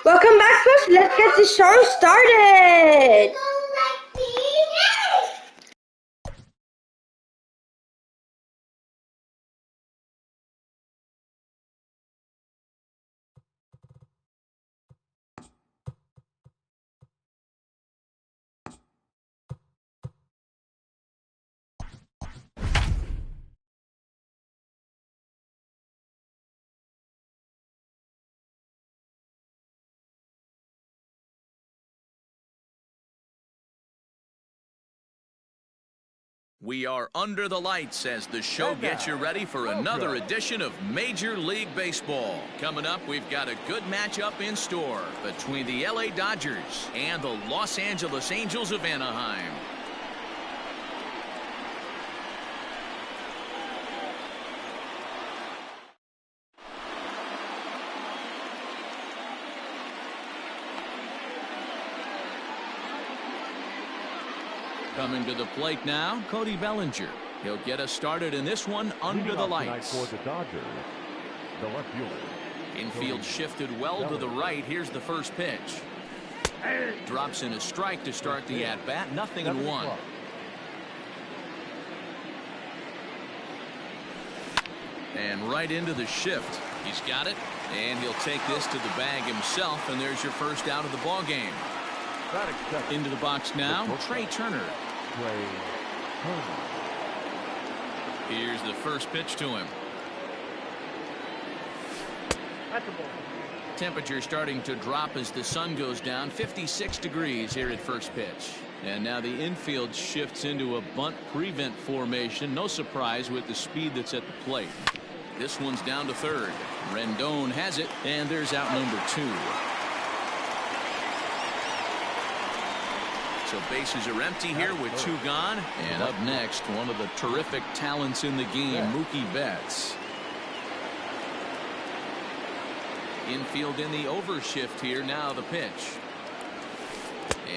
Welcome back, folks. Let's get the show started. We are under the lights as the show gets you ready for another edition of Major League Baseball. Coming up, we've got a good matchup in store between the LA Dodgers and the Los Angeles Angels of Anaheim. Coming to the plate now, Cody Bellinger. He'll get us started in this one under the lights. For the Dodgers, the left fielder. Infield shifted well to the right. Here's the first pitch. Drops in a strike to start the at-bat. 0-1. And right into the shift. He's got it, and he'll take this to the bag himself, and there's your first out of the ball game. Into the box now, Trey Turner. Here's the first pitch to him. Temperature starting to drop as the sun goes down. 56 degrees here at first pitch. And now the infield shifts into a bunt prevent formation. No surprise with the speed that's at the plate. This one's down to third. Rendon has it, and there's out number 2. So bases are empty here with 2 gone. And up next, one of the terrific talents in the game, Mookie Betts. Infield in the overshift here. Now the pitch.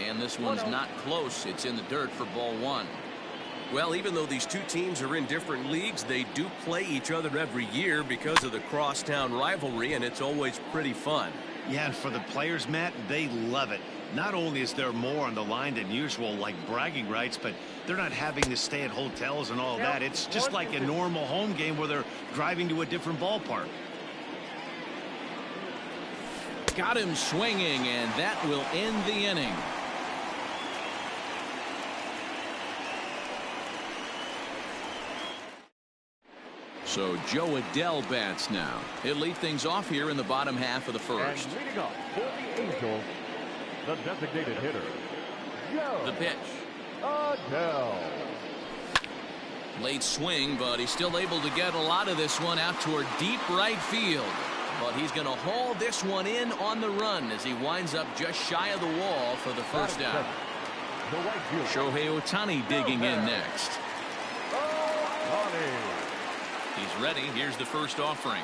And this one's not close. It's in the dirt for ball 1. Well, even though these two teams are in different leagues, they do play each other every year because of the crosstown rivalry, and it's always pretty fun. Yeah, and for the players, Matt, they love it. Not only is there more on the line than usual, like bragging rights, but they're not having to stay at hotels and all that. It's just like a normal home game where they're driving to a different ballpark. Got him swinging, and that will end the inning. So Joe Adell bats now. He'll lead things off here in the bottom half of the first. And leading up for the Angels, the designated hitter, Joe The pitch. Adell. Late swing, but he's still able to get a lot of this one out toward deep right field. But he's going to haul this one in on the run as he winds up just shy of the wall for the first out. Shohei Ohtani digging in next. He's ready. Here's the first offering.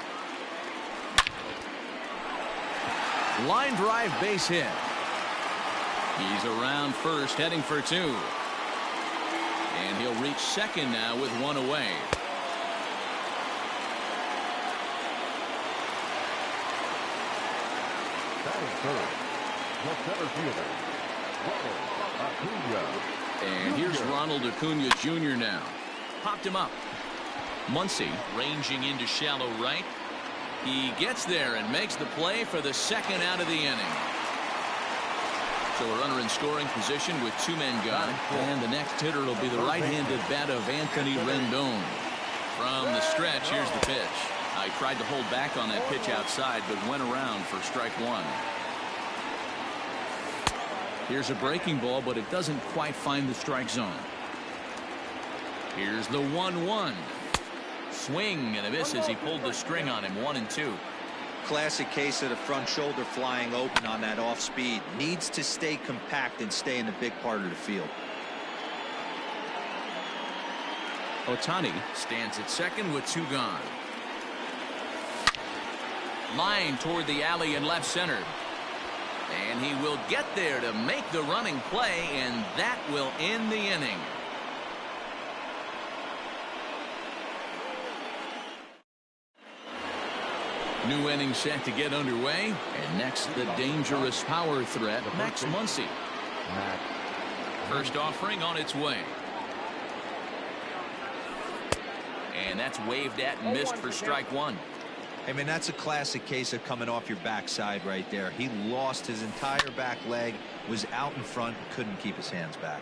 Line drive base hit. He's around first, heading for 2. And he'll reach second now with 1 away. And here's Ronald Acuna Jr. now. Popped him up. Muncy ranging into shallow right. He gets there and makes the play for the second out of the inning. So a runner in scoring position with 2 men gone. And the next hitter will be the right-handed bat of Anthony Rendon. From the stretch, here's the pitch. I tried to hold back on that pitch outside, but went around for strike 1. Here's a breaking ball, but it doesn't quite find the strike zone. Here's the 1-1. Swing and a miss as he pulled the string on him. 1-2. Classic case of the front shoulder flying open on that off speed. Needs to stay compact and stay in the big part of the field. Ohtani stands at second with 2 gone. Line toward the alley in left center. And he will get there to make the running play, and that will end the inning. New inning set to get underway. And next, the dangerous power threat, Max Muncy. First offering on its way. And that's waved at and missed for strike one. I mean, that's a classic case of coming off your backside right there. He lost his entire back leg, was out in front, couldn't keep his hands back.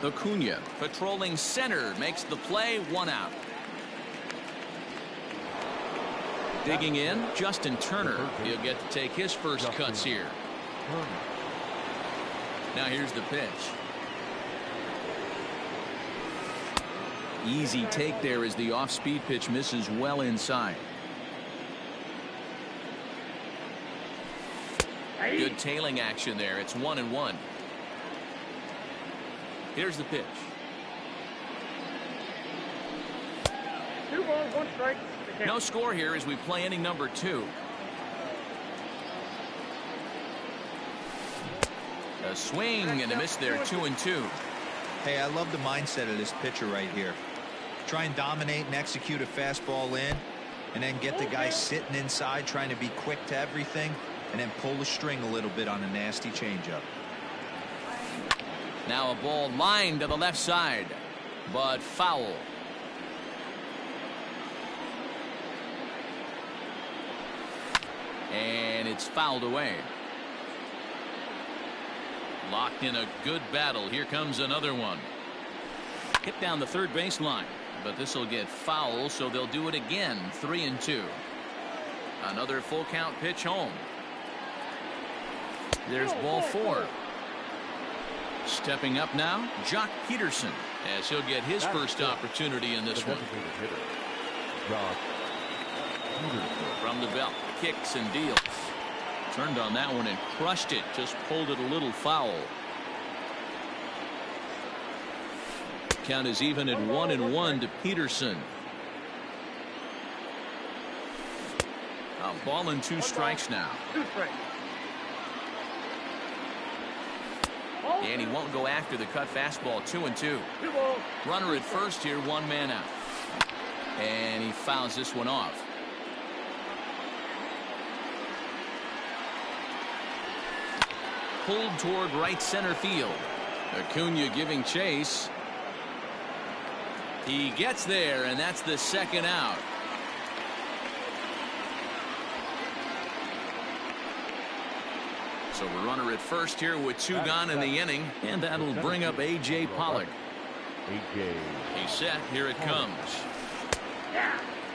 Acuna patrolling center makes the play, 1 out. Digging in, Justin Turner. He'll get to take his first cuts here. Now here's the pitch. Easy take there as the off-speed pitch misses well inside. Good tailing action there. It's 1-1. Here's the pitch. 2 balls, 1 strike. No score here as we play inning number 2. A swing and a miss there, 2-2. Hey, I love the mindset of this pitcher right here. Try and dominate and execute a fastball in, and then get the guy sitting inside trying to be quick to everything, and then pull the string a little bit on a nasty changeup. Now a ball lined to the left side, but foul. And it's fouled away. Locked in a good battle. Here comes another one. Hit down the third baseline, but this will get foul, so they'll do it again. 3-2. Another full count pitch home. There's ball 4. Stepping up now, Jock Peterson, as he'll get his first opportunity in this one. From the belt, kicks and deals. Turned on that one and crushed it. Just pulled it a little foul. Count is even at 1-1 to Peterson. A ball and 2 strikes now. And he won't go after the cut fastball. 2-2. Runner at first here, 1 man out. And he fouls this one off. Pulled toward right center field. Acuna giving chase. He gets there, and that's the 2nd out. So a runner at first here with 2 gone in the inning, and that'll bring up A.J. Pollock. He's set. Here it comes.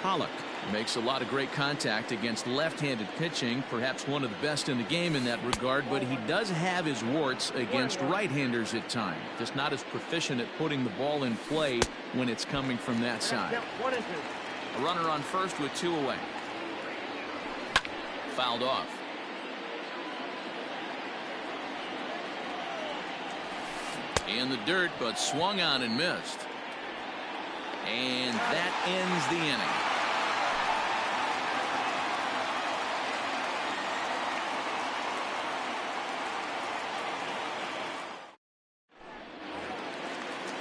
Pollock makes a lot of great contact against left-handed pitching, perhaps one of the best in the game in that regard, but he does have his warts against right-handers at times. Just not as proficient at putting the ball in play when it's coming from that side. A runner on first with 2 away. Fouled off. In the dirt, but swung on and missed. And that ends the inning.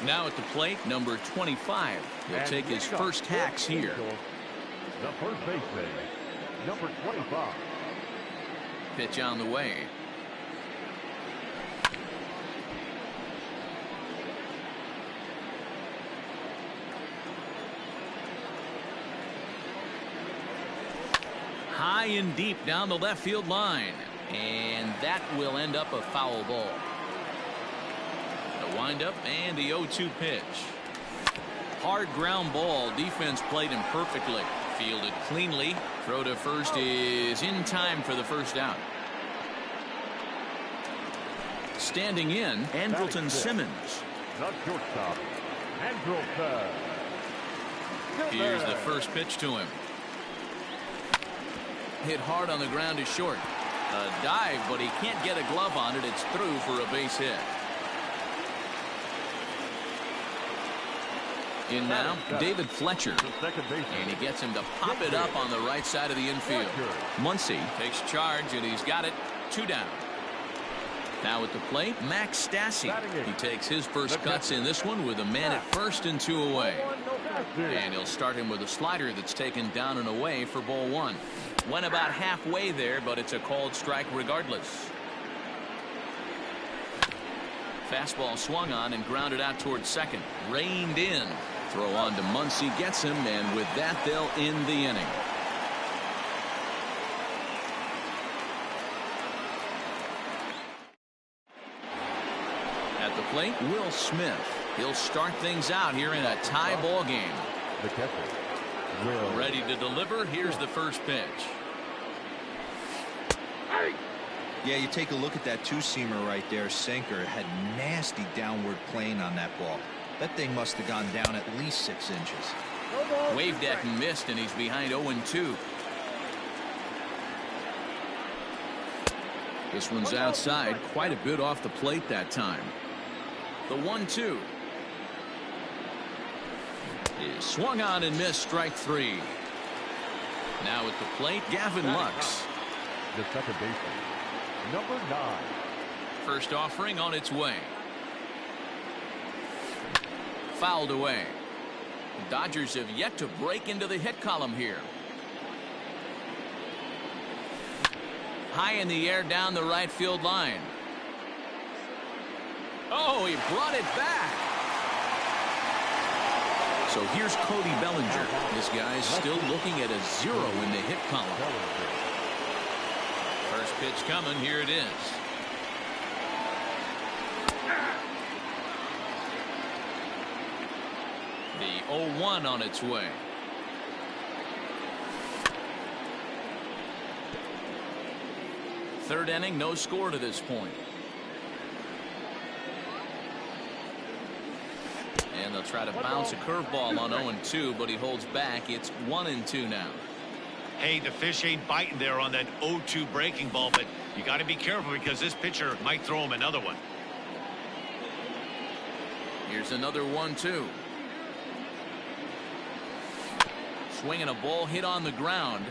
Now at the plate, number 25. He'll take his first hacks here. The first baseman, number 25. Pitch on the way. High and deep down the left field line. And that will end up a foul ball. The windup and the 0-2 pitch. Hard ground ball. Defense played him perfectly. Fielded cleanly. Throw to first is in time for the first out. Standing in, Andrelton Simmons. The shortstop, Andrelton. Here's the first pitch to him. Hit hard on the ground is short. A dive, but he can't get a glove on it. It's through for a base hit. In now, David Fletcher. And he gets him to pop it up on the right side of the infield. Muncy takes charge, and he's got it. 2 down. Now at the plate, Max Stassi. He takes his first cuts in this one with a man at first and 2 away. And he'll start him with a slider that's taken down and away for ball one. Went about halfway there, but it's a called strike regardless. Fastball swung on and grounded out towards second. Reined in. Throw on to Muncy, gets him, and with that they'll end the inning. At the plate, Will Smith. He'll start things out here in a tie ball game. The catcher, Will. Ready to deliver. Here's the first pitch. Yeah, you take a look at that two-seamer right there. Sinker had nasty downward plane on that ball. That thing must have gone down at least 6 inches. Waved at and missed, and he's behind 0-2. This one's outside, quite a bit off the plate that time. The 1-2 is swung on and missed, strike 3. Now at the plate, Gavin Lux. The second baseman, number 9. First offering on its way. Fouled away. The Dodgers have yet to break into the hit column here. High in the air down the right field line. Oh, he brought it back. So here's Cody Bellinger. This guy's still looking at a 0 in the hit column. First pitch coming. Here it is. The 0-1 on its way. Third inning, no score to this point. And they'll try to bounce a curveball on 0-2, but he holds back. It's 1-2 now. Hey, the fish ain't biting there on that 0-2 breaking ball, but you got to be careful because this pitcher might throw him another one. Here's another 1-2. Swinging a ball hit on the ground.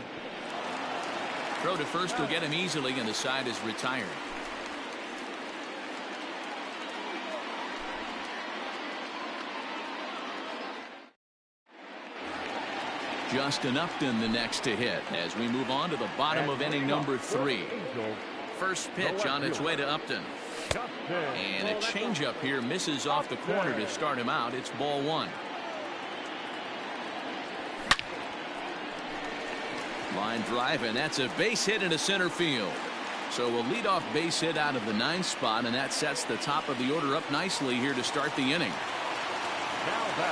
Throw to first will get him easily, and the side is retired. Justin Upton the next to hit as we move on to the bottom of inning number 3. First pitch on its way to Upton. And a changeup here misses off the corner to start him out. It's ball 1. Line drive, and that's a base hit into center field. So a leadoff base hit out of the 9th spot, and that sets the top of the order up nicely here to start the inning.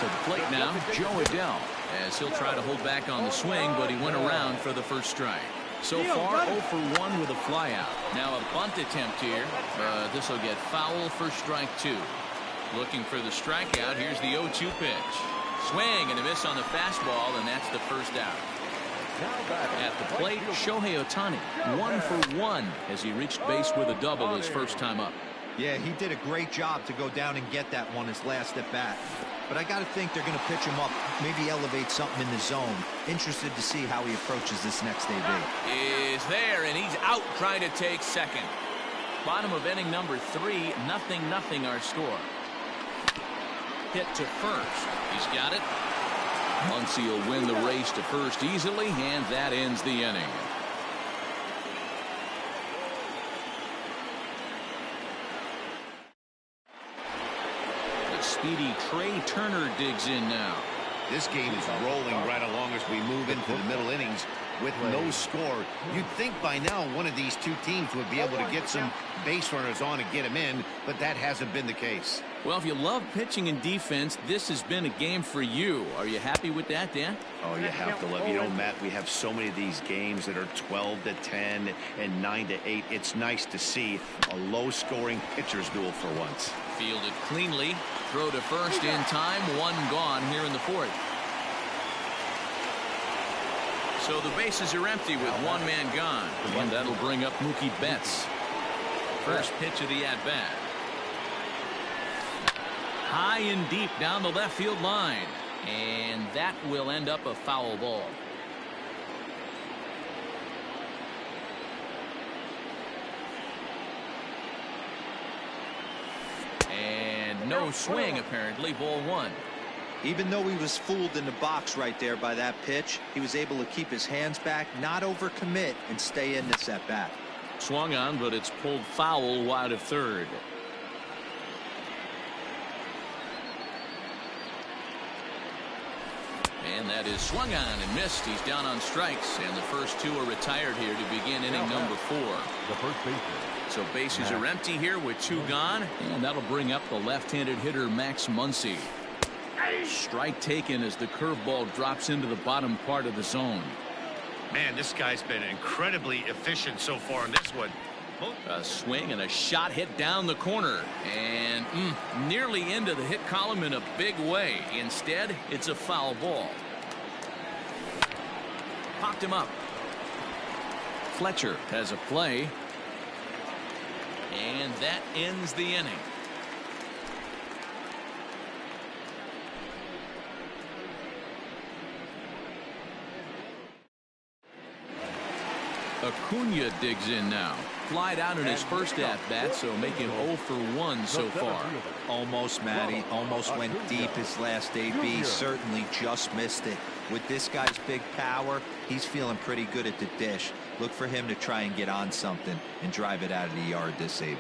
To the plate now, Joe Adell, as he'll try to hold back on the swing, but he went around for the first strike. So far, 0 for 1 with a flyout. Now a bunt attempt here, but this will get foul for strike 2. Looking for the strikeout. Here's the 0-2 pitch. Swing and a miss on the fastball, and that's the first out. At the plate, Shohei Ohtani, 1 for 1 as he reached base with a double his first time up. Yeah, he did a great job to go down and get that one his last at bat. But I got to think they're going to pitch him up, maybe elevate something in the zone. Interested to see how he approaches this next AB. Is there, and he's out trying to take second. Bottom of inning number 3, 0-0 our score. Hit to first. He's got it. Muncy will win the race to first easily, and that ends the inning. The speedy Trey Turner digs in now. This game is rolling right along as we move into the middle innings with no score. You'd think by now one of these two teams would be able to get some base runners on and get them in, but that hasn't been the case. Well, if you love pitching and defense, this has been a game for you. Are you happy with that, Dan? Oh, you have to love. You know, Matt, we have so many of these games that are 12-10 and 9-8. It's nice to see a low-scoring pitcher's duel for once. Fielded cleanly. Throw to first in time. 1 gone here in the 4th. So the bases are empty with 1 man gone. And that'll bring up Mookie Betts. First pitch of the at-bat. High and deep down the left field line. And that will end up a foul ball. And no swing apparently. Ball 1. Even though he was fooled in the box right there by that pitch, he was able to keep his hands back, not overcommit, and stay in this at bat. Swung on, but it's pulled foul wide of third. And that is swung on and missed. He's down on strikes, and the first two are retired here to begin inning number 4. The first baseman. So bases are empty here with 2 gone, and that'll bring up the left-handed hitter Max Muncy. Strike taken as the curveball drops into the bottom part of the zone. Man, this guy's been incredibly efficient so far in this one. A swing and a shot hit down the corner, and nearly into the hit column in a big way. Instead, it's a foul ball. Popped him up. Fletcher has a play, and that ends the inning. Acuna digs in now. Flied out in his first at-bat, so making 0 for 1 so far. Almost, Matty. Almost went deep his last AB. Certainly just missed it. With this guy's big power, he's feeling pretty good at the dish. Look for him to try and get on something and drive it out of the yard this AB.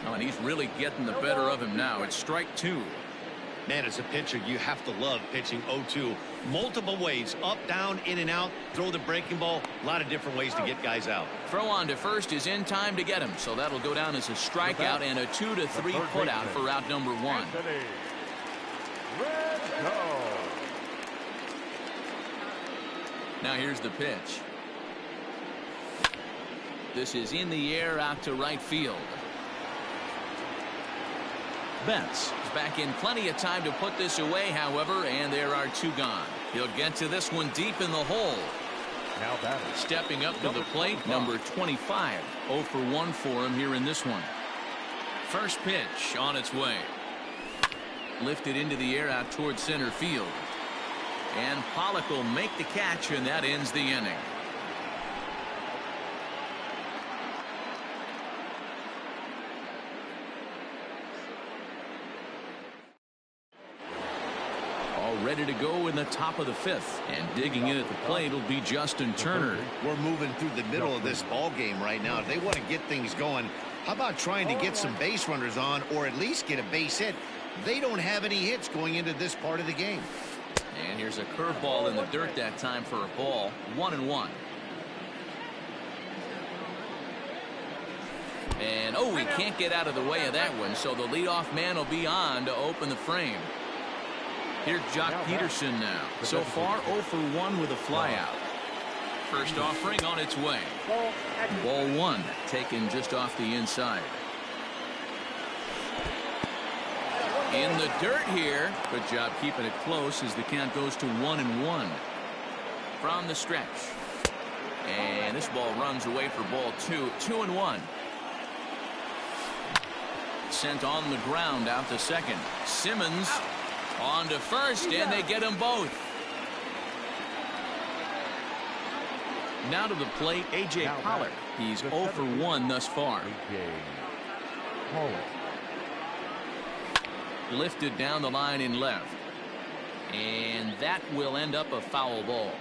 Oh, and he's really getting the better of him now. It's strike 2. Man, as a pitcher, you have to love pitching 0-2. Multiple ways, up, down, in and out, throw the breaking ball. A lot of different ways to get guys out. Throw on to first is in time to get him, so that'll go down as a strikeout and a 2-3 putout for out number 1. Now here's the pitch. This is in the air out to right field. Betts is back in plenty of time to put this away, however, and there are 2 gone. He'll get to this one deep in the hole. Now batting. Stepping up to the plate, number 25. 0 for 1 for him here in this one. First pitch on its way. Lifted into the air out towards center field. And Pollock will make the catch, and that ends the inning. Ready to go in the top of the 5th, and digging in at the plate will be Justin Turner. We're moving through the middle of this ball game right now. If they want to get things going, how about trying to get some base runners on, or at least get a base hit? They don't have any hits going into this part of the game. And here's a curveball in the dirt that time for a ball. 1-1. And he can't get out of the way of that one, so the leadoff man will be on to open the frame. Here's Jock Peterson now. So far 0 for 1 with a flyout. First offering on its way. Ball 1 taken just off the inside. In the dirt here. Good job keeping it close as the count goes to 1-1 from the stretch. And this ball runs away for ball 2. 2-1. Sent on the ground out to second. Simmons on to first, and they get them both. Now to the plate, A.J. Pollock. He's 0 for 1 thus far. Lifted down the line in left. And that will end up a foul ball.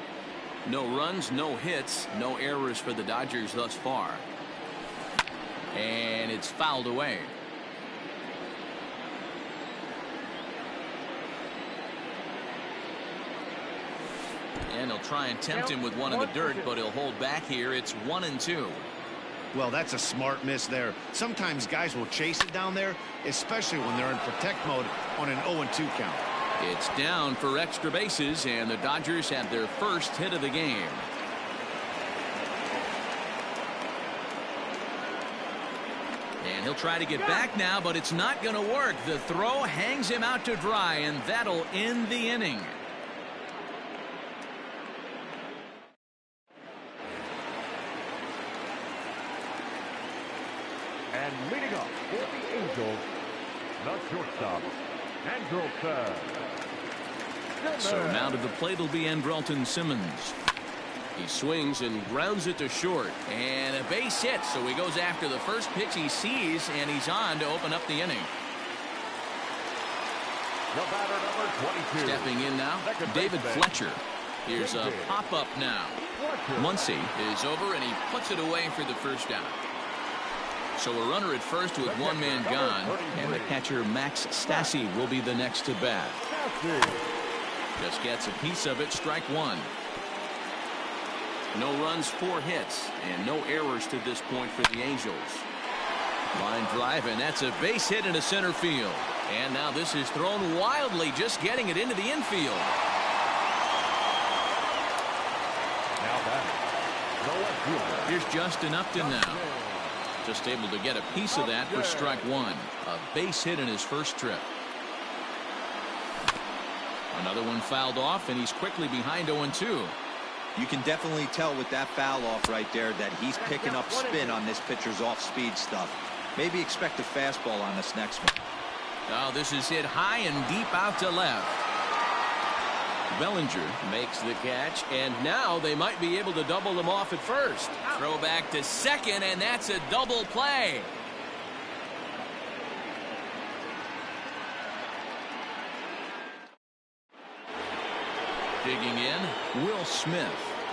No runs, no hits, no errors for the Dodgers thus far. And it's fouled away. And he'll try and tempt him with one in the dirt, but he'll hold back here. It's 1-2. Well, that's a smart miss there. Sometimes guys will chase it down there, especially when they're in protect mode on an 0-2 count. It's down for extra bases, and the Dodgers have their first hit of the game. And he'll try to get back now, but it's not going to work. The throw hangs him out to dry, and that'll end the inning. And leading up for the Angels, the shortstop, Andrelton. So now to the plate will be Andrelton Simmons. He swings and grounds it to short, and a base hit, so he goes after the first pitch he sees, and he's on to open up the inning. The batter, number 22. Stepping in now, David Fletcher. Here's a pop-up now. Muncy is over, and he puts it away for the first out. So a runner at first with one man gone, and the catcher Max Stassi will be the next to bat. Just gets a piece of it, strike one. No runs, 4 hits, and no errors to this point for the Angels. Line drive, and that's a base hit into center field. And now this is thrown wildly, just getting it into the infield. Here's Justin Upton now. Just able to get a piece of that for strike one. A base hit in his first trip. Another one fouled off, and he's quickly behind 0-2. You can definitely tell with that foul off right there that he's picking up spin on this pitcher's off-speed stuff. Maybe expect a fastball on this next one. Oh, this is hit high and deep out to left. Bellinger makes the catch, and now they might be able to double them off at first. Throw back to second, and that's a double play. Digging in, Will Smith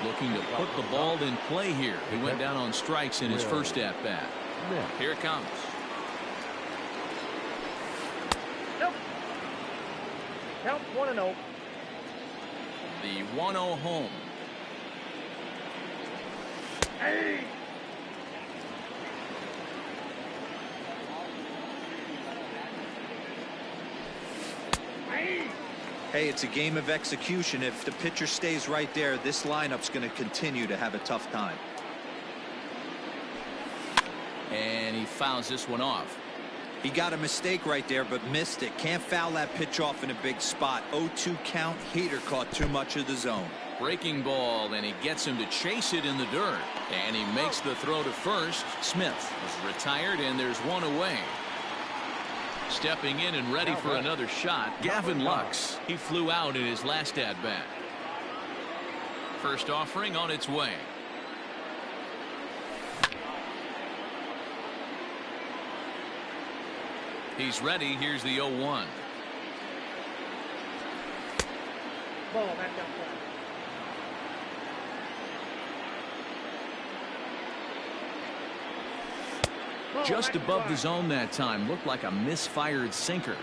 looking to put the ball in play here. He went down on strikes in his first at-bat. Here it comes. Count 1-0. The 1-0 home. Hey! Hey, it's a game of execution. If the pitcher stays right there, this lineup's going to continue to have a tough time. And he fouls this one off. He got a mistake right there, but missed it. Can't foul that pitch off in a big spot. 0-2 count. Hader caught too much of the zone. Breaking ball, and he gets him to chase it in the dirt. And he makes the throw to first. Smith is retired, and there's one away. Stepping in and ready for another shot, Gavin Lux. He flew out in his last at-bat. First offering on its way. He's ready. Here's the 0-1. Ball back down front. Just above the zone that time. Looked like a misfired sinker.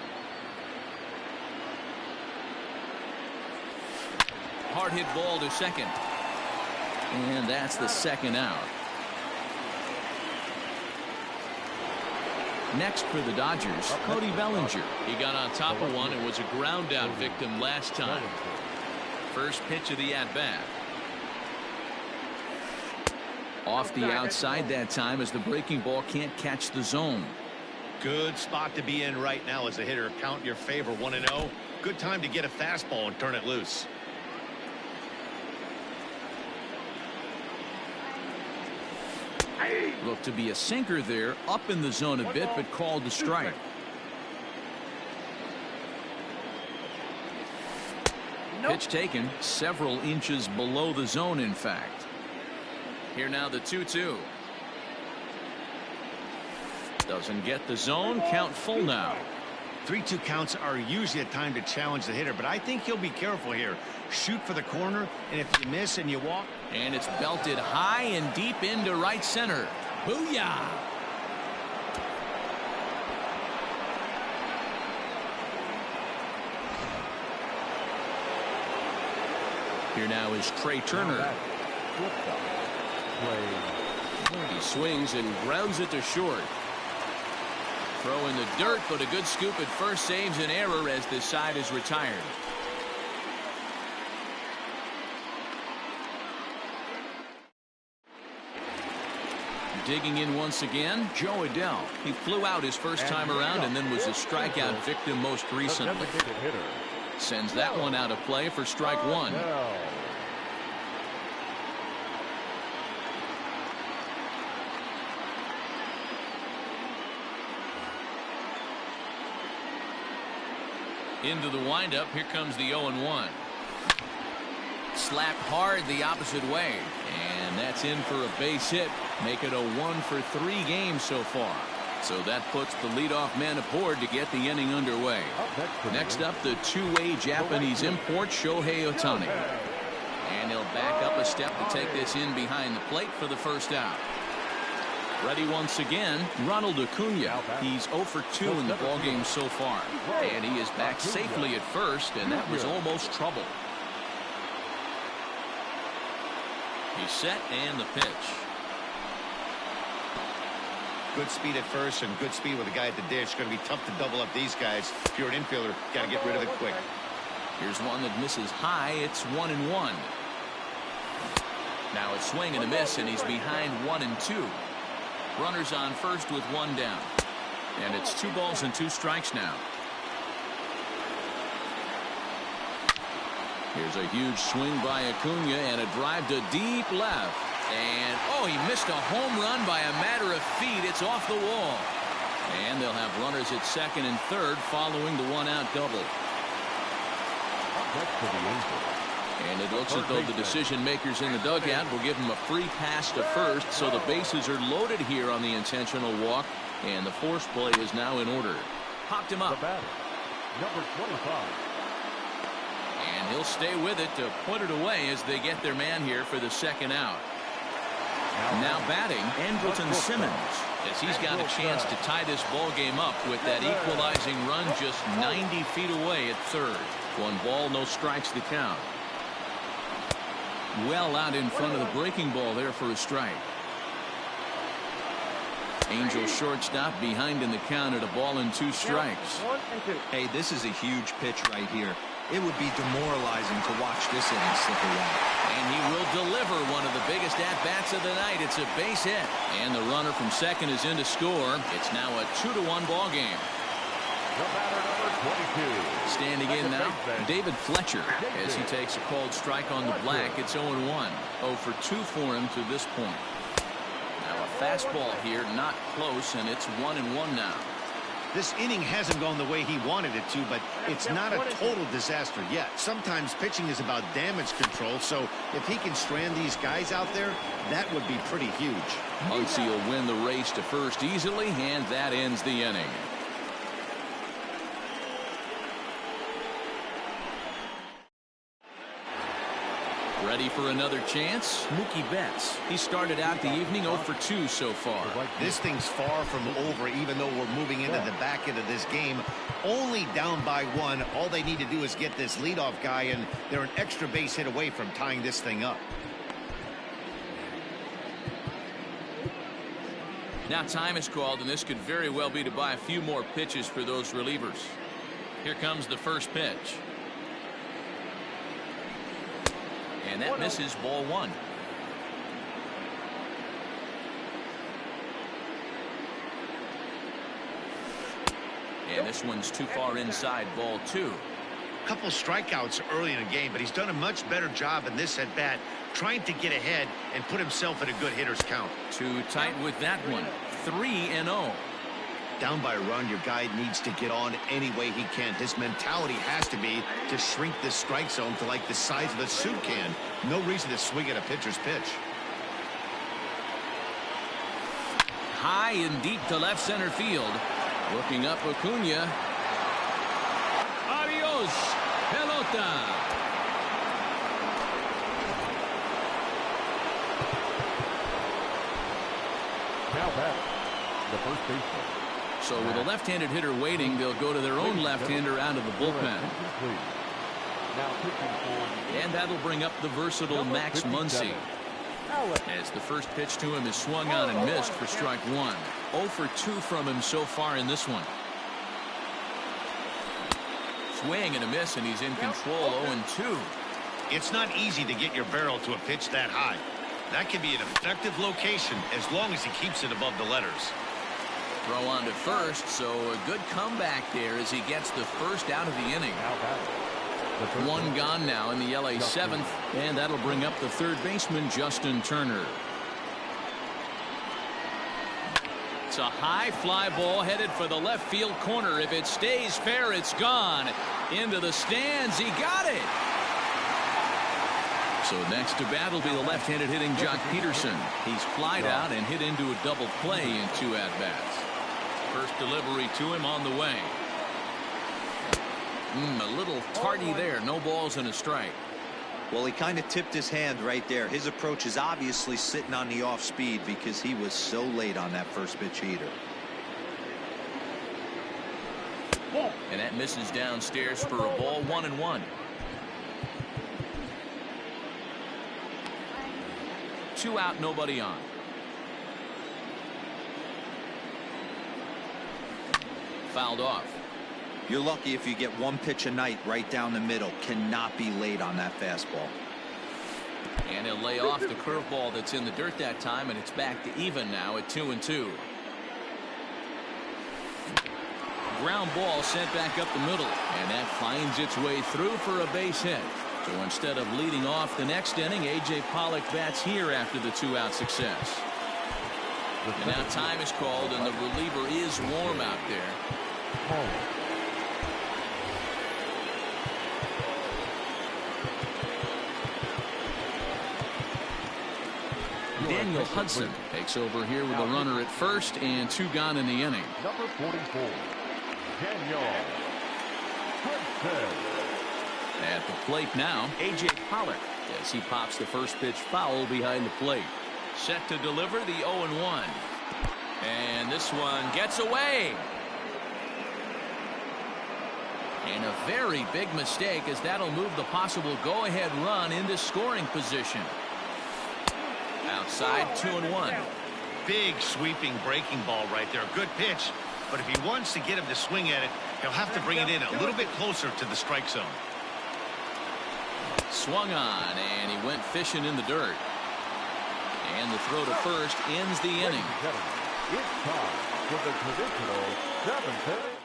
Hard hit ball to second. And that's the second out. Next for the Dodgers, Cody Bellinger. He got on top of one and was a ground out victim last time. First pitch of the at-bat. Off the outside that time as the breaking ball can't catch the zone. Good spot to be in right now as a hitter. Count your favor, 1-0. Good time to get a fastball and turn it loose. Looked to be a sinker there, up in the zone a bit, but called the strike. Pitch taken several inches below the zone, in fact. Here now the 2-2. Doesn't get the zone. Count full now. 3-2 counts are usually a time to challenge the hitter, but I think he'll be careful here. Shoot for the corner, and if you miss and you walk. And it's belted high and deep into right center. Booyah! Here now is Trey Turner. He swings and grounds it to short. Throw in the dirt, but a good scoop at first saves an error as this side is retired. Digging in once again, Joe Adele. He flew out his first time around and then was a strikeout victim most recently. Sends that one out of play for strike one. Into the windup. Here comes the 0-1. Slapped hard the opposite way. And that's in for a base hit. Make it a 1 for 3 games so far. So that puts the leadoff man aboard to get the inning underway. Next up, the two-way Japanese import Shohei Ohtani. And he'll back up a step to take this in behind the plate for the first out. Ready once again, Ronald Acuna. He's 0 for 2 in the ballgame so far. And he is back safely at first, and that was almost trouble. He's set, and the pitch. Good speed at first and good speed with the guy at the dish. Going to be tough to double up these guys. If you're an infielder, got to get rid of it quick. Here's one that misses high. It's 1-1. Now a swing and a miss, and he's behind 1-2. Runners on first with one down. And it's 2 balls and 2 strikes now. Here's a huge swing by Acuna and a drive to deep left. And, oh, he missed a home run by a matter of feet. It's off the wall. And they'll have runners at second and third following the 1-out double. And it looks as though the decision makers in the dugout will give him a free pass to first, so the bases are loaded here on the intentional walk, and the force play is now in order. Popped him up. Number 25. And he'll stay with it to put it away as they get their man here for the second out. Now batting, Andrelton Simmons, as he's got a chance to tie this ball game up with that equalizing run just 90 feet away at third. 1 ball, no strikes the count. Well out in front of the breaking ball there for a strike. Angel shortstop behind in the count at 1 ball and 2 strikes. Hey, this is a huge pitch right here. It would be demoralizing to watch this inning slip away. And he will deliver one of the biggest at-bats of the night. It's a base hit. And the runner from second is in to score. It's now a 2-1 ball game. The batter, number 22. Standing in now, David Fletcher, as he takes a called strike on the black. It's 0-1. 0 for 2 for him to this point. Now a fastball here, not close, and it's 1-1 now. This inning hasn't gone the way he wanted it to, but it's not a total disaster yet. Sometimes pitching is about damage control, so if he can strand these guys out there, that would be pretty huge. Muncy will win the race to first easily, and that ends the inning. Ready for another chance? Mookie Betts. He started out the evening 0 for 2 so far. This thing's far from over, even though we're moving into the back end of this game. Only down by 1. All they need to do is get this leadoff guy, and they're an extra base hit away from tying this thing up. Now time is called, and this could very well be to buy a few more pitches for those relievers. Here comes the first pitch. And that misses, ball 1. And this one's too far inside, ball 2. A couple strikeouts early in the game, but he's done a much better job in this at-bat, trying to get ahead and put himself in a good hitter's count. Too tight with that one. 3-0. Down by a run, your guy needs to get on any way he can. His mentality has to be to shrink this strike zone to like the size of a soup can. No reason to swing at a pitcher's pitch. High and deep to left center field. Looking up Acuna. Adios, pelota. Now back, the first baseman. So with a left-handed hitter waiting, they'll go to their own left-hander out of the bullpen. And that'll bring up the versatile Max Muncy. As the first pitch to him is swung on and missed for strike 1. 0 for 2 from him so far in this one. Swing and a miss, and he's in control. 0-2. It's not easy to get your barrel to a pitch that high. That can be an effective location as long as he keeps it above the letters. Throw on to first, so a good comeback there as he gets the first out of the inning. 1 gone now in the LA 7th, and that'll bring up the third baseman, Justin Turner. It's a high fly ball headed for the left field corner. If it stays fair, it's gone. Into the stands, he got it. So next to bat will be the left-handed hitting Jock Peterson. He's flied out and hit into a double play in 2 at-bats. First delivery to him on the way. A little tardy there. No balls and a strike. Well, he kind of tipped his hand right there. His approach is obviously sitting on the off speed because he was so late on that first pitch heater. And that misses downstairs for a ball. 1-1. 2 out, nobody on. Fouled off. You're lucky if you get one pitch a night right down the middle. Cannot be late on that fastball. And he'll lay off the curveball that's in the dirt that time, and it's back to even now at 2-2. Ground ball sent back up the middle, and that finds its way through for a base hit. So instead of leading off the next inning, A.J. Pollock bats here after the 2-out success. And now time is called, and the reliever is warm out there. Daniel Hudson takes over here with a runner at first and 2 gone in the inning. Number 44, Daniel Hudson. At the plate now, A.J. Pollock as he pops the first pitch foul behind the plate. Set to deliver the 0-1. And this one gets away. And a very big mistake, as that'll move the possible go-ahead run into scoring position. Outside, 2-1. Big sweeping breaking ball right there. Good pitch. But if he wants to get him to swing at it, he'll have to bring it in a little bit closer to the strike zone. Swung on, and he went fishing in the dirt. And the throw to first ends the inning. It's time for the traditional 7th inning.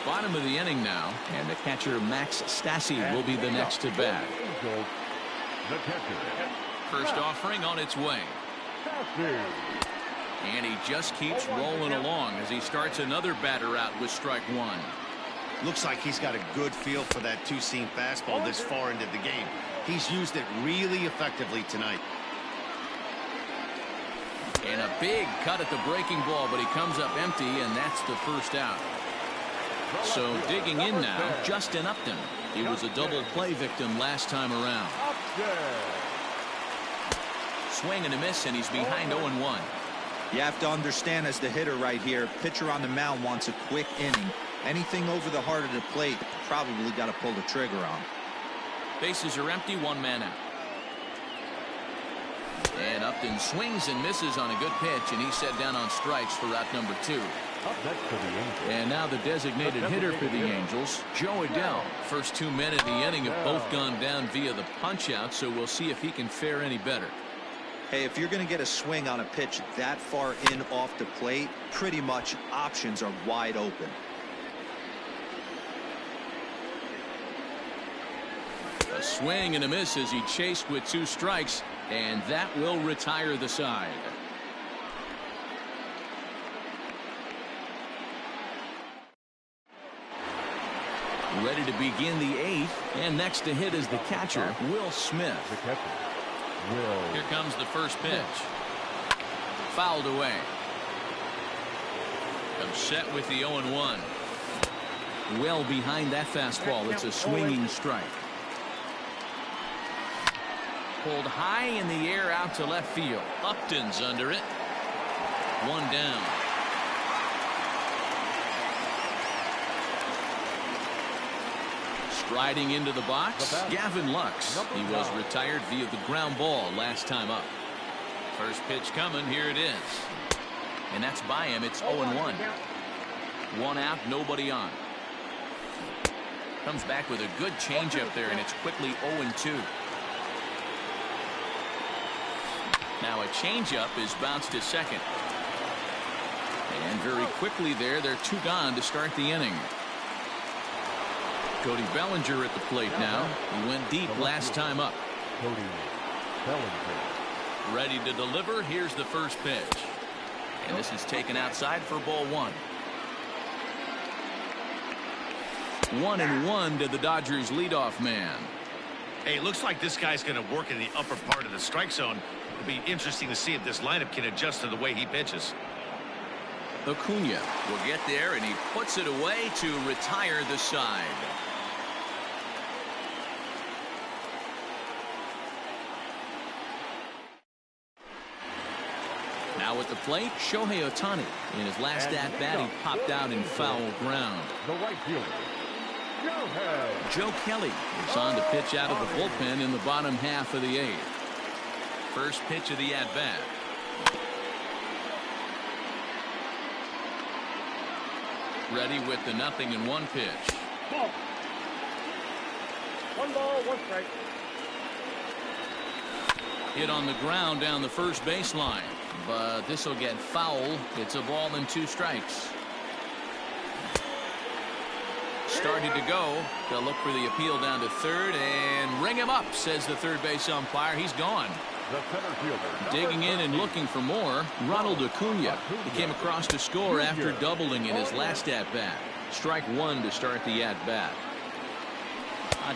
Bottom of the inning now, and the catcher Max Stassi will be the next to bat. The catcher. First offering on its way. And he just keeps rolling along as he starts another batter out with strike 1. Looks like he's got a good feel for that two-seam fastball this far into the game. He's used it really effectively tonight. And a big cut at the breaking ball, but he comes up empty, and that's the first out. So digging in now, Justin Upton. He was a double play victim last time around. Swing and a miss, and he's behind 0-1. You have to understand, as the hitter right here, pitcher on the mound wants a quick inning. Anything over the heart of the plate, probably got to pull the trigger on. Bases are empty, 1 man out. And Upton swings and misses on a good pitch, and he's set down on strikes for out number 2. And now the designated hitter for the Angels, Joe Adell. First 2 men of the inning have both gone down via the punch-out, so we'll see if he can fare any better. Hey, if you're going to get a swing on a pitch that far in off the plate, pretty much options are wide open. A swing and a miss as he chased with 2 strikes, and that will retire the side. Ready to begin the 8th, and next to hit is the catcher, Will Smith. Here comes the first pitch. Fouled away. Comes set with the 0-1. Well behind that fastball. It's a swinging strike. Pulled high in the air out to left field. Upton's under it. 1 down. Striding into the box, Gavin Lux. He was retired via the ground ball last time up. First pitch coming, here it is. And that's by him, it's 0-1. 1 out, nobody on. Comes back with a good changeup there, and it's quickly 0-2. Now a changeup is bounced to second. And very quickly there, they're 2 gone to start the inning. Cody Bellinger at the plate now. He went deep last time up. Cody Bellinger. Ready to deliver. Here's the first pitch. And this is taken outside for ball 1. 1-1 to the Dodgers leadoff man. Hey, it looks like this guy's going to work in the upper part of the strike zone. It'll be interesting to see if this lineup can adjust to the way he pitches. Acuna will get there, and he puts it away to retire the side. Now at the plate, Shohei Ohtani. In his last at-bat, he popped out in foul ground. The right fielder, Joe Kelly is on to pitch out of the bullpen in the bottom half of the eighth. First pitch of the at-bat. Ready with the 0-1 pitch. Ball. 1 ball, 1 strike. Hit on the ground down the first baseline, but this will get foul. It's a ball and 2 strikes. Started to go. They'll look for the appeal down to third and ring him up, says the third base umpire. He's gone. The center fielder, Digging in and looking for more, Ronald Acuna. He came across to score after doubling in his last at-bat. Strike 1 to start the at-bat.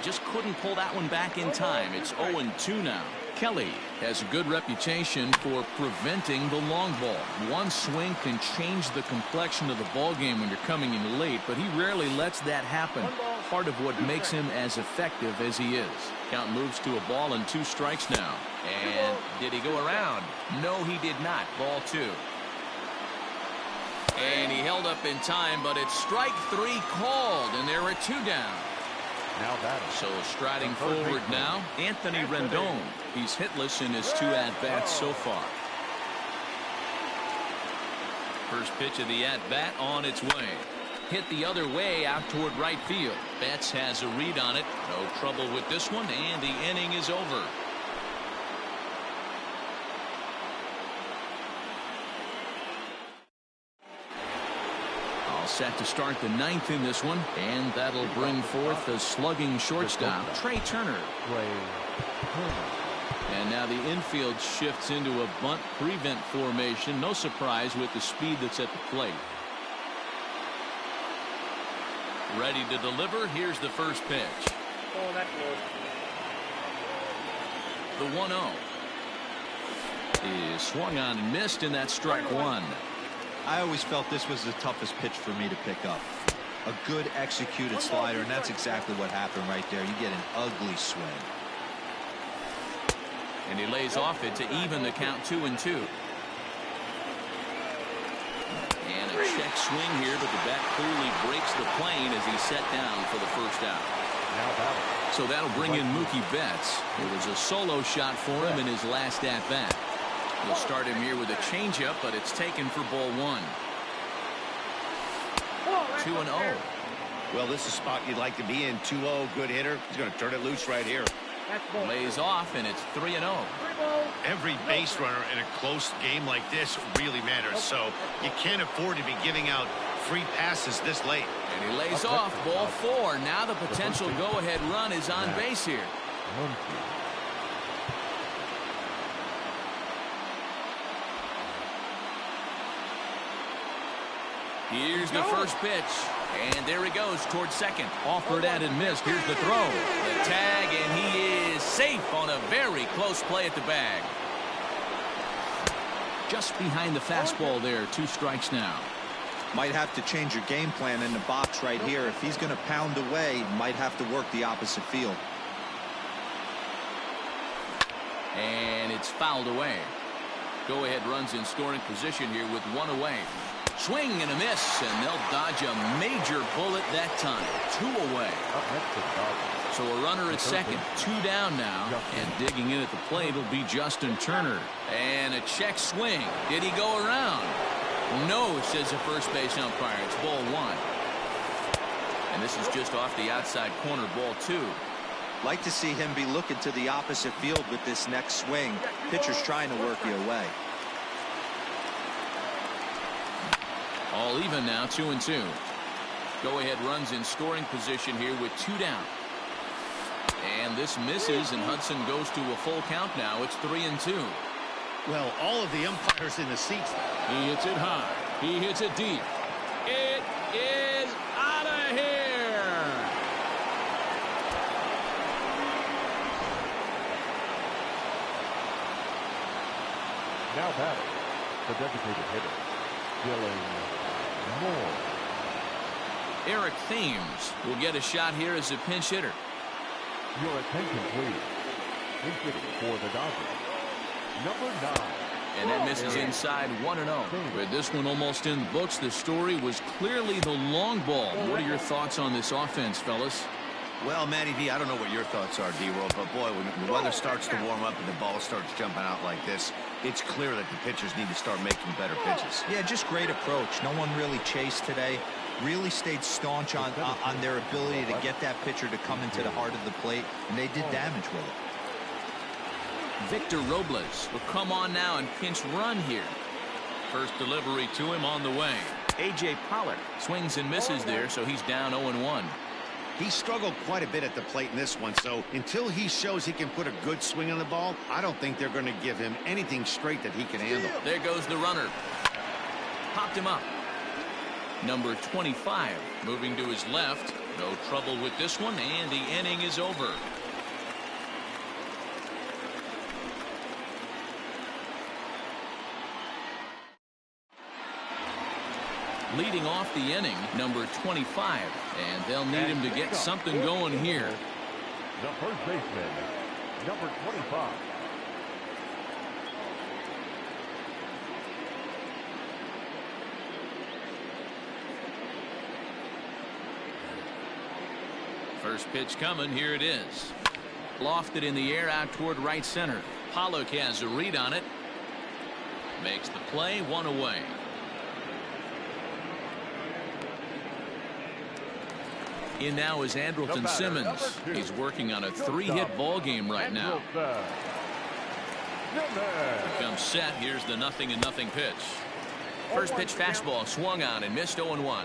Just couldn't pull that one back in time. It's 0-2 now. Kelly has a good reputation for preventing the long ball. One swing can change the complexion of the ball game when you're coming in late, but he rarely lets that happen. Part of what makes him as effective as he is. Count moves to a ball and 2 strikes now. And did he go around? No, he did not. Ball 2. And he held up in time, but it's strike 3 called, and there are 2 down. now batting. So striding forward now, Anthony Rendon. He's hitless in his 2 at-bats so far. First pitch of the at-bat on its way. Hit the other way out toward right field. Betts has a read on it. No trouble with this one, and the inning is over. All set to start the 9th in this one, and that'll bring forth the slugging shortstop, Trey Turner. And now the infield shifts into a bunt prevent formation. No surprise with the speed that's at the plate. Ready to deliver. Here's the first pitch. Oh, that's low. The 1-0 is swung on and missed, and that's strike 1. I always felt this was the toughest pitch for me to pick up. A good executed slider, and that's exactly what happened right there. You get an ugly swing. And he lays off it to even the count 2-2. And a check swing here, but the bat clearly breaks the plane as he's set down for the first out. So that'll bring in Mookie Betts. It was a solo shot for him in his last at-bat. We'll start him here with a changeup, but it's taken for ball 1. 2-0. Well, this is a spot you'd like to be in. 2-0, good hitter. He's going to turn it loose right here. Lays off, and it's 3-0. Every base runner in a close game like this really matters, so you can't afford to be giving out free passes this late. And he lays off, ball 4. Now the potential go-ahead run is on base here. Here's the first pitch, and there he goes towards second. Offered at and missed. Here's the throw. The tag, and he is safe on a very close play at the bag. Just behind the fastball there. 2 strikes now. Might have to change your game plan in the box right here. If he's going to pound away, might have to work the opposite field. And it's fouled away. Go-ahead runs in scoring position here with 1 away. Swing and a miss, and they'll dodge a major bullet that time. 2 away. So a runner at second, 2 down now, and digging in at the plate will be Justin Turner. And a check swing. Did he go around? No, says the first base umpire. It's ball 1. And this is just off the outside corner, ball 2. Like to see him be looking to the opposite field with this next swing. Pitcher's trying to work you away. All even now, 2-2. Go-ahead runs in scoring position here with 2 down. And this misses, and Hudson goes to a full count now. It's 3-2. Well, all of the umpires in the seats. He hits it high. He hits it deep. It is out of here. Now batting, the designated hitter, Dylan Moore. Eric Thames will get a shot here as a pinch hitter. Your attention, please. Pinch hitting for the Dodgers, number 9. And that misses inside 1-0. With this one almost in the books, the story was clearly the long ball. What are your thoughts on this offense, fellas? Well, Matty V, I don't know what your thoughts are, D-Roll, but boy, when the weather starts to warm up and the ball starts jumping out like this, it's clear that the pitchers need to start making better pitches. Yeah, just great approach. No one really chased today. Really stayed staunch on their ability to get that pitcher to come into the heart of the plate, and they did damage with it. Victor Robles will come on now and pinch run here. First delivery to him on the way. A.J. Pollock swings and misses there, so he's down 0-1. He struggled quite a bit at the plate in this one, so until he shows he can put a good swing on the ball, I don't think they're going to give him anything straight that he can handle. There goes the runner. Popped him up. Number 25 moving to his left. No trouble with this one, and the inning is over. Leading off the inning, number 25, and they'll need him to get something going here. The first baseman, number 25. First pitch coming. Here it is. Lofted in the air out toward right center. Pollock has a read on it. Makes the play, one away. In now is Andrelton Simmons. He's working on a 3-hit ball game right now. Becomes set. Here's the 0-0 pitch. First pitch fastball swung on and missed 0-1.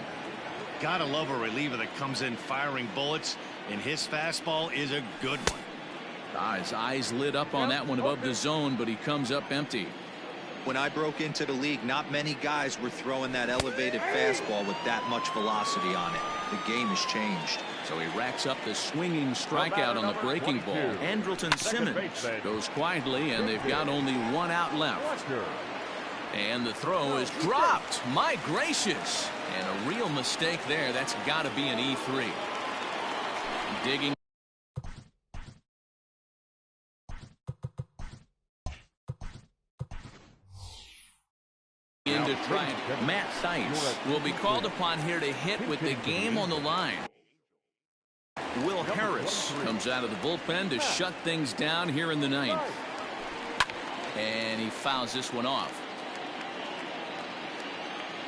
Gotta love a reliever that comes in firing bullets, and his fastball is a good one. His eyes lit up on that one above the zone, but he comes up empty. When I broke into the league, not many guys were throwing that elevated fastball with that much velocity on it. The game has changed. So he racks up the swinging strikeout on the breaking ball. Andrelton Simmons goes quietly, and they've got only one out left. And the throw is dropped. My gracious. And a real mistake there. That's got to be an E3. Digging. In to try it. Matt Theis will be called upon here to hit with the game on the line. Will Harris comes out of the bullpen to shut things down here in the ninth. And he fouls this one off.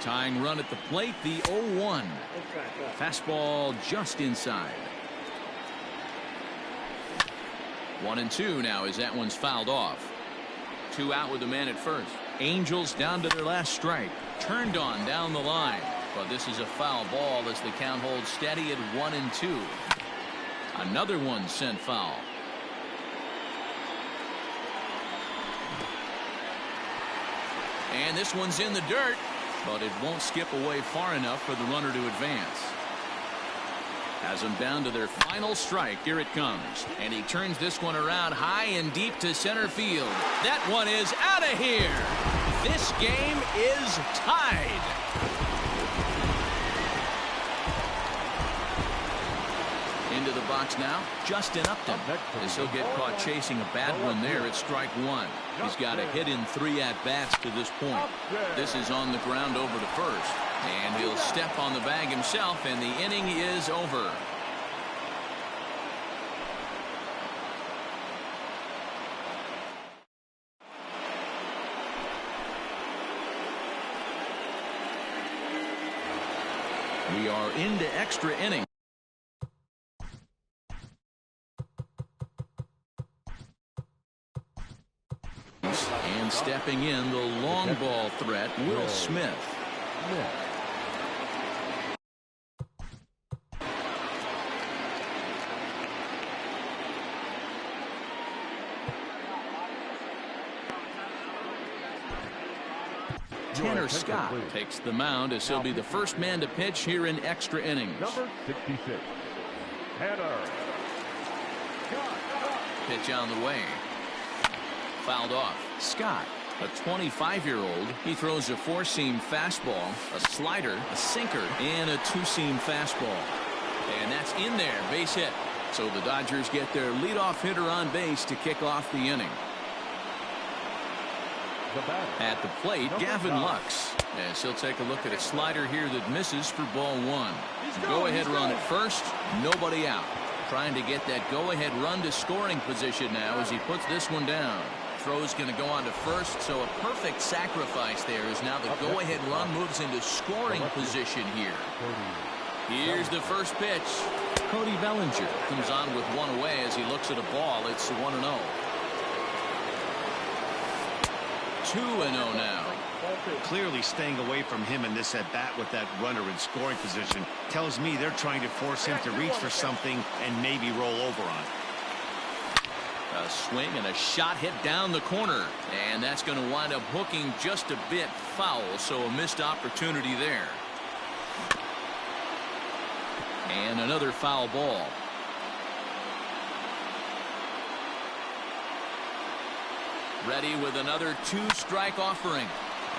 Tying run at the plate, the 0-1. Fastball just inside. 1-2 now as that one's fouled off. 2 out with the man at first. Angels down to their last strike. Turned on down the line. But this is a foul ball as the count holds steady at 1-2. Another one sent foul. And this one's in the dirt, but it won't skip away far enough for the runner to advance. Has them down to their final strike. Here it comes. And he turns this one around high and deep to center field. That one is out of here. This game is tied. Into the box now, Justin Upton. As he'll get caught chasing a bad one there at strike 1. He's got a hit in 3 at-bats to this point. This is on the ground over to first. And he'll step on the bag himself, and the inning is over. We are into extra innings. And stepping in, the long ball threat, Will Smith. Tanner Scott takes the mound as he'll be the first man to pitch here in extra innings. Number 66, Tanner. Pitch on the way. Fouled off. Scott A 25-year-old. He throws a four-seam fastball, a slider, a sinker, and a two-seam fastball. And that's in there, base hit. So the Dodgers get their leadoff hitter on base to kick off the inning. At the plate, Gavin Lux. As he'll take a look at a slider here that misses for ball one. Go-ahead run at first, nobody out. Trying to get that go-ahead run to scoring position now as he puts this one down. Throw's going to go on to first, so a perfect sacrifice there as now the go-ahead run moves into scoring position here. Here's the first pitch. Cody Bellinger comes on with one away as he looks at a ball. It's 1-0. 2-0 now. Clearly staying away from him in this at-bat with that runner in scoring position tells me they're trying to force him to reach for something and maybe roll over on it. A swing and a shot hit down the corner, and that's going to wind up hooking just a bit foul, so a missed opportunity there. And another foul ball. Ready with another two-strike offering.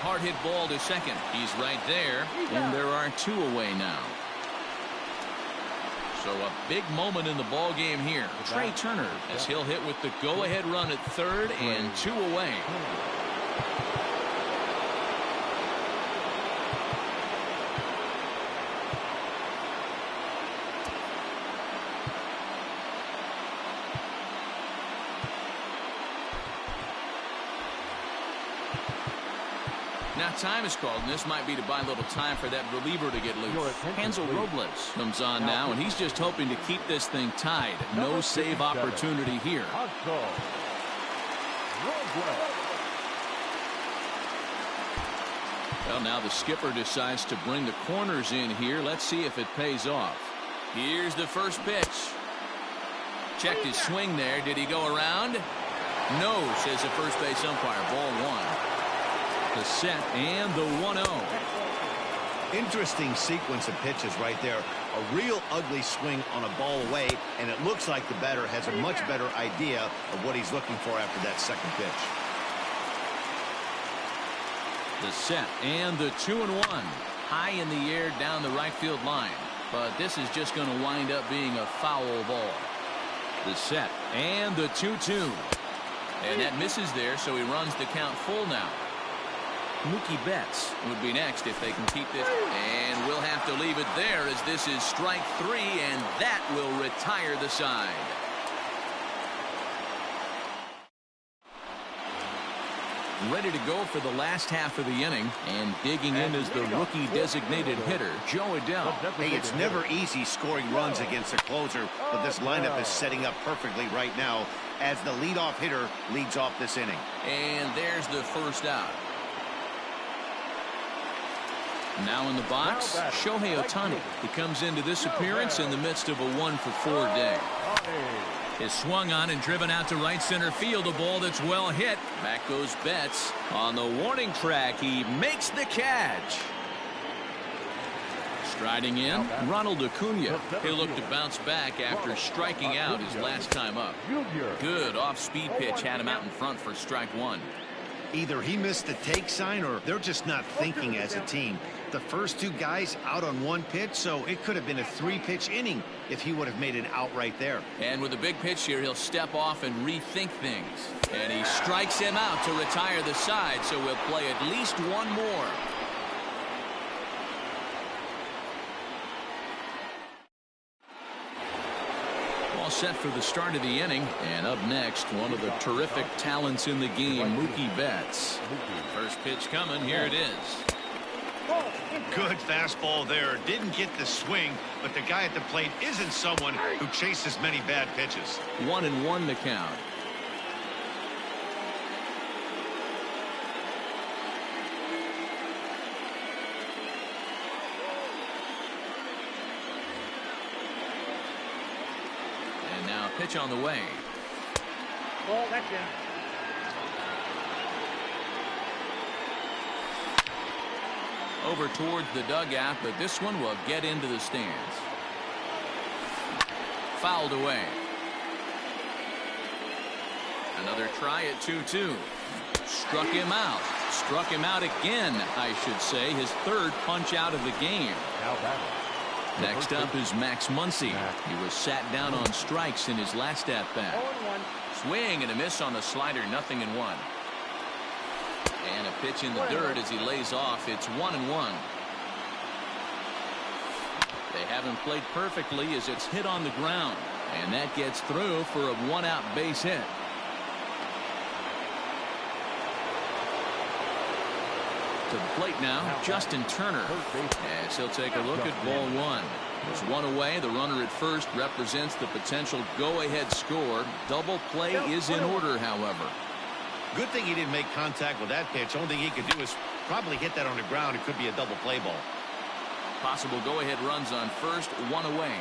Hard hit ball to second. He's right there, and there are two away now. So a big moment in the ball game here. Trey Turner as he'll hit with the go-ahead run at third and two away. Now time is called, and this might be to buy a little time for that reliever to get loose. Hansel Robles comes on now, and he's just hoping to keep this thing tied. No save opportunity here. Well, now the skipper decides to bring the corners in here. Let's see if it pays off. Here's the first pitch. Checked his swing there. Did he go around? No, says the first base umpire. Ball one. The set and the 1-0. Interesting sequence of pitches right there. A real ugly swing on a ball away, and it looks like the batter has a much better idea of what he's looking for after that second pitch. The set and the 2-1. High in the air down the right field line. But this is just going to wind up being a foul ball. The set and the 2-2. And that misses there, so he runs the count full now. Mookie Betts would be next if they can keep this. And we'll have to leave it there as this is strike three, and that will retire the side. Ready to go for the last half of the inning, and digging in is the rookie designated hitter, Joe Adell. Hey, it's never easy scoring runs against a closer, but this lineup is setting up perfectly right now as the leadoff hitter leads off this inning. And there's the first out. Now in the box, Shohei Ohtani. He comes into this appearance in the midst of a 1-for-4 day. Is swung on and driven out to right center field. A ball that's well hit. Back goes Betts. On the warning track, he makes the catch. Striding in, Ronald Acuna. He'll look to bounce back after striking out his last time up. Good off-speed pitch had him out in front for strike one. Either he missed the take sign or they're just not thinking as a team. The first two guys out on one pitch, so it could have been a three-pitch inning if he would have made an out right there. And with a big pitch here, he'll step off and rethink things. And he strikes him out to retire the side, so we'll play at least one more. All set for the start of the inning. And up next, one of the terrific talents in the game, Mookie Betts. First pitch coming. Here it is. Good fastball there. Didn't get the swing, but the guy at the plate isn't someone who chases many bad pitches. 1-1 to count. And now pitch on the way. Ball, that's in. Over towards the dugout, but this one will get into the stands. Fouled away. Another try at 2-2. Struck him out. Struck him out again, I should say. His third punch out of the game. Now batting. Next up is Max Muncy. He was sat down on strikes in his last at-bat. Swing and a miss on the slider, 0-1. And a pitch in the dirt as he lays off. It's 1-1. They haven't played perfectly as it's hit on the ground. And that gets through for a one-out base hit. To the plate now, Justin Turner, as he'll take a look at ball one. There's one away. The runner at first represents the potential go-ahead score. Double play is in order, however. Good thing he didn't make contact with that pitch. Only thing he could do is probably hit that on the ground. It could be a double play ball. Possible go-ahead runs on first, one away.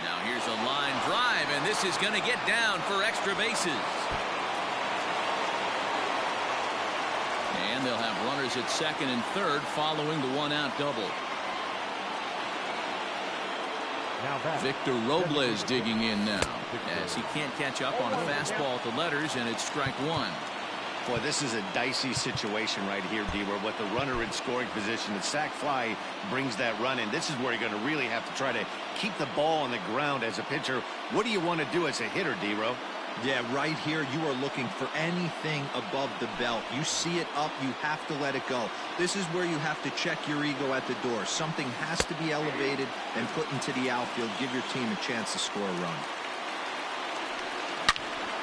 Now here's a line drive, and this is going to get down for extra bases. And they'll have runners at second and third following the one-out double. Victor Robles digging in now as he can't catch up on a fastball at the letters, and it's strike one. Boy, this is a dicey situation right here, D, where with the runner in scoring position, the sac fly brings that run in. This is where you're going to really have to try to keep the ball on the ground as a pitcher. What do you want to do as a hitter, D-Ro? Yeah, right here, you are looking for anything above the belt. You see it up, you have to let it go. This is where you have to check your ego at the door. Something has to be elevated and put into the outfield. Give your team a chance to score a run.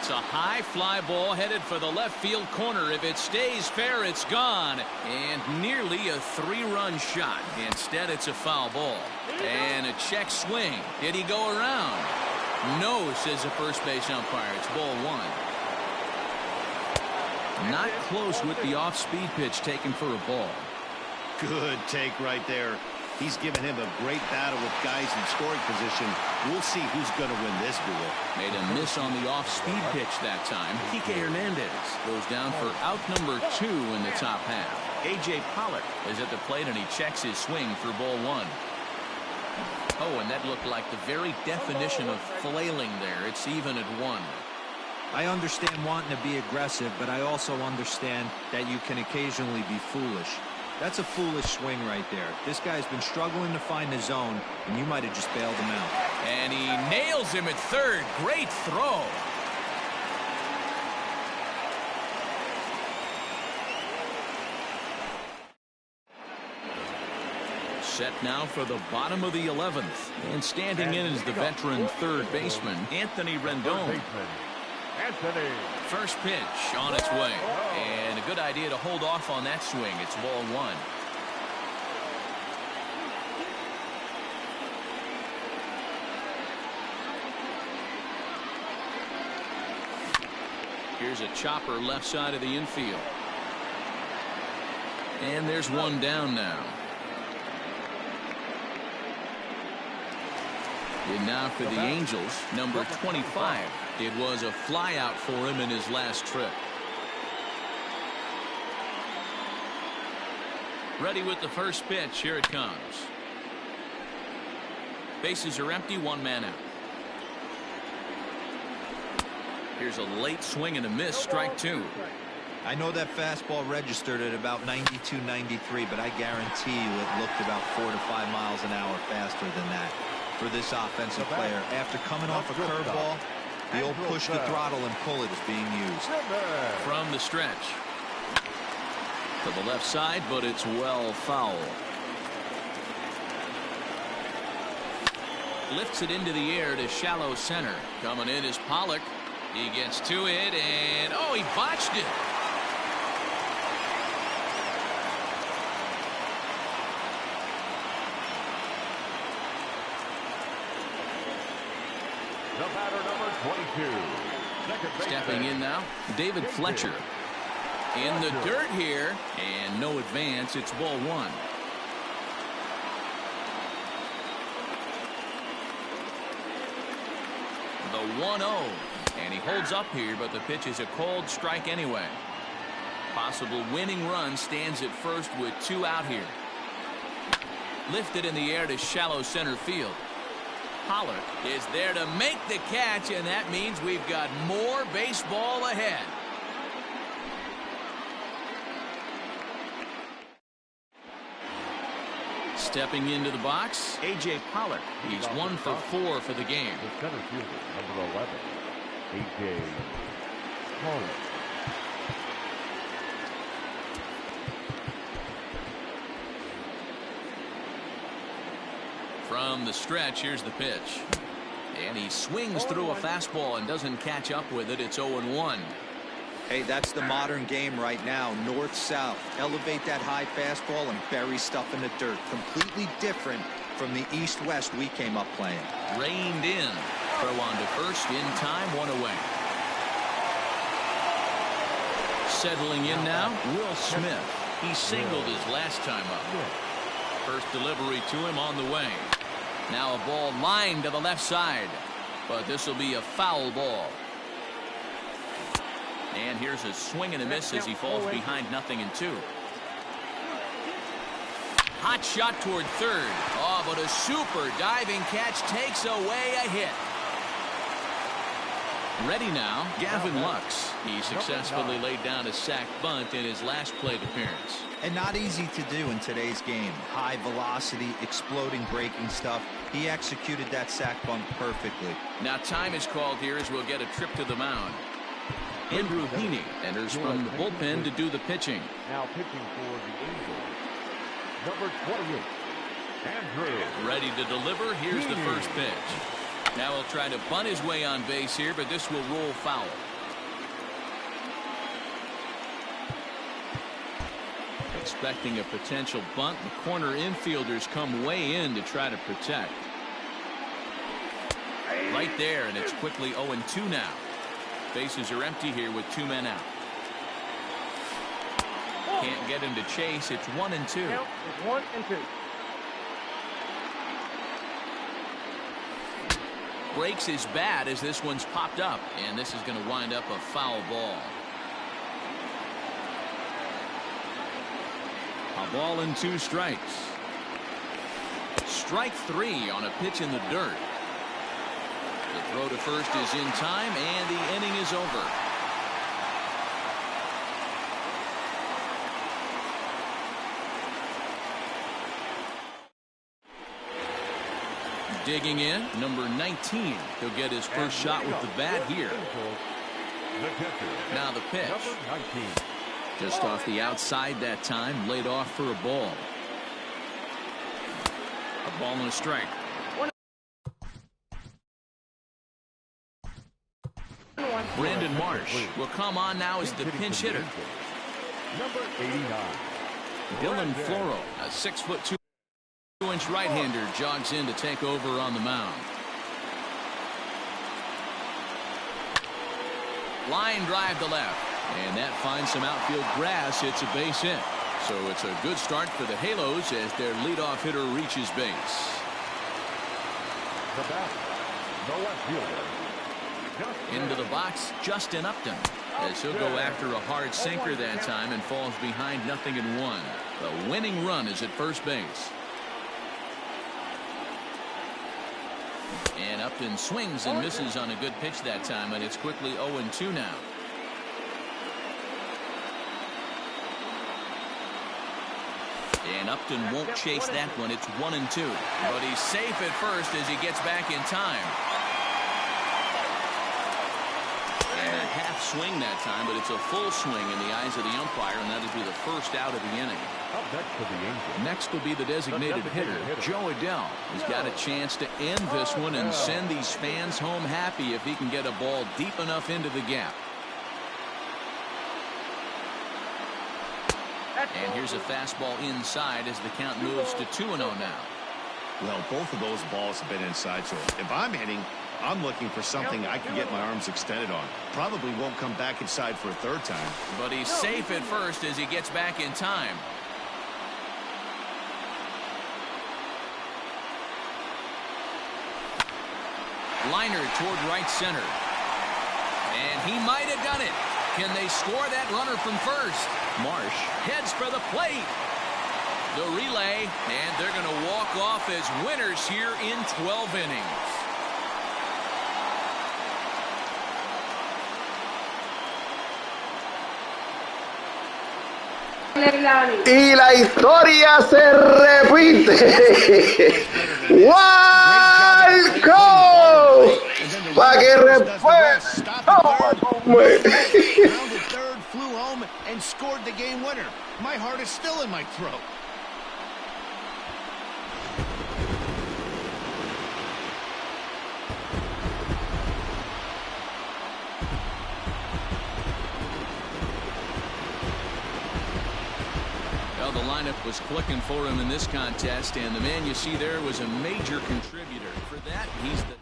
It's a high fly ball headed for the left field corner. If it stays fair, it's gone. And nearly a three-run shot. Instead, it's a foul ball. And a check swing. Did he go around? No, says the first base umpire. It's ball one. Not close with the off-speed pitch taken for a ball. Good take right there. He's given him a great battle with guys in scoring position. We'll see who's going to win this duel. Made a miss on the off-speed pitch that time. Kike Hernandez goes down for out number 2 in the top half. A.J. Pollock is at the plate, and he checks his swing for ball one. Oh, and that looked like the very definition of flailing there. It's even at 1. I understand wanting to be aggressive, but I also understand that you can occasionally be foolish. That's a foolish swing right there. This guy's been struggling to find the zone, and you might have just bailed him out. And he nails him at third. Great throw. Set now for the bottom of the 11th. And standing in is the veteran third baseman, Anthony Rendon. Anthony. First pitch on its way. And a good idea to hold off on that swing. It's ball one. Here's a chopper left side of the infield. And there's one down now. And now for the Angels, number 25. It was a flyout for him in his last trip. Ready with the first pitch. Here it comes. Bases are empty, one man out. Here's a late swing and a miss, strike two. I know that fastball registered at about 92, 93, but I guarantee you it looked about 4 to 5 miles an hour faster than that. For this offensive player, after coming off a curveball, the old push the throttle and pull it is being used. From the stretch. To the left side, but it's well foul. Lifts it into the air to shallow center. Coming in is Pollock. He gets to it, and oh, he botched it. The batter, number 22. Stepping in now, David Fletcher. In the dirt here, and no advance. It's ball one. The 1-0, and he holds up here, but the pitch is a cold strike anyway. Possible winning run stands at first with 2 out here. Lifted in the air to shallow center field. Pollock is there to make the catch, and that means we've got more baseball ahead. Stepping into the box, A.J. Pollock. He's 1 for 4 for the game. The center fielder, number 11, A.J. Pollock. From the stretch, here's the pitch. And he swings through a fastball and doesn't catch up with it. It's 0-1. Hey, that's the modern game right now. North-south. Elevate that high fastball and bury stuff in the dirt. Completely different from the east-west we came up playing. Reined in. Throw on to first. In time. 1 away. Settling in now, Will Smith. He singled his last time up. First delivery to him on the way. Now a ball lined to the left side. But this will be a foul ball. And here's a swing and a miss as he falls behind 0-2. Hot shot toward third. Oh, but a super diving catch takes away a hit. Ready now, Gavin Lux. He successfully laid down a sac bunt in his last plate appearance. And not easy to do in today's game. High velocity, exploding breaking stuff. He executed that sac bunt perfectly. Now time is called here as we'll get a trip to the mound. Andrew Heaney enters from the bullpen to do the pitching. Now pitching for the Angels, number 28, Andrew. Ready to deliver. Here's the first pitch. Now he'll try to bunt his way on base here, but this will roll foul. Expecting a potential bunt, the corner infielders come way in to try to protect. Right there, and it's quickly 0-2 now. Bases are empty here with 2 men out. Can't get him to chase. It's 1-2. It's 1-2. Breaks his bat as this one's popped up, and this is going to wind up a foul ball. A ball and 2 strikes. Strike 3 on a pitch in the dirt. The throw to first is in time, and the inning is over. Digging in, number 19. He'll get his first shot with the bat here. Now the pitch. Just off the outside that time, laid off for a ball. A ball and a strike. Brandon Marsh will come on now as the pinch hitter. Number 89. Dylan Floro, a 6'2" right-hander, jogs in to take over on the mound. Line drive to left, and that finds some outfield grass. It's a base hit. So it's a good start for the Halos as their leadoff hitter reaches base. The bat, the left fielder. Into the box, Justin Upton, as he'll go after a hard sinker that time and falls behind 0-1. The winning run is at first base. And Upton swings and misses on a good pitch that time, and it's quickly 0-2 now. And Upton won't chase that one. It's 1-2. But he's safe at first as he gets back in time. And a half swing that time, but it's a full swing in the eyes of the umpire, and that'll be the first out of the inning. Up next for the Angels. Next will be the designated hitter, Joe Adell. He's got a chance to end this one and send these fans home happy if he can get a ball deep enough into the gap. And here's a fastball inside as the count moves to 2-0 now. Well, both of those balls have been inside, so if I'm hitting, I'm looking for something I can get my arms extended on. Probably won't come back inside for a third time. But he's safe at first as he gets back in time. Liner toward right center. And he might have done it. Can they score that runner from first? Marsh heads for the plate. The relay, and they're going to walk off as winners here in 12 innings. Y la historia se repite. Wild Coast. Para que refuerce. Third, flew home and scored the game winner. My heart is still in my throat. Well, the lineup was clicking for him in this contest, and the man you see there was a major contributor. For that, he's the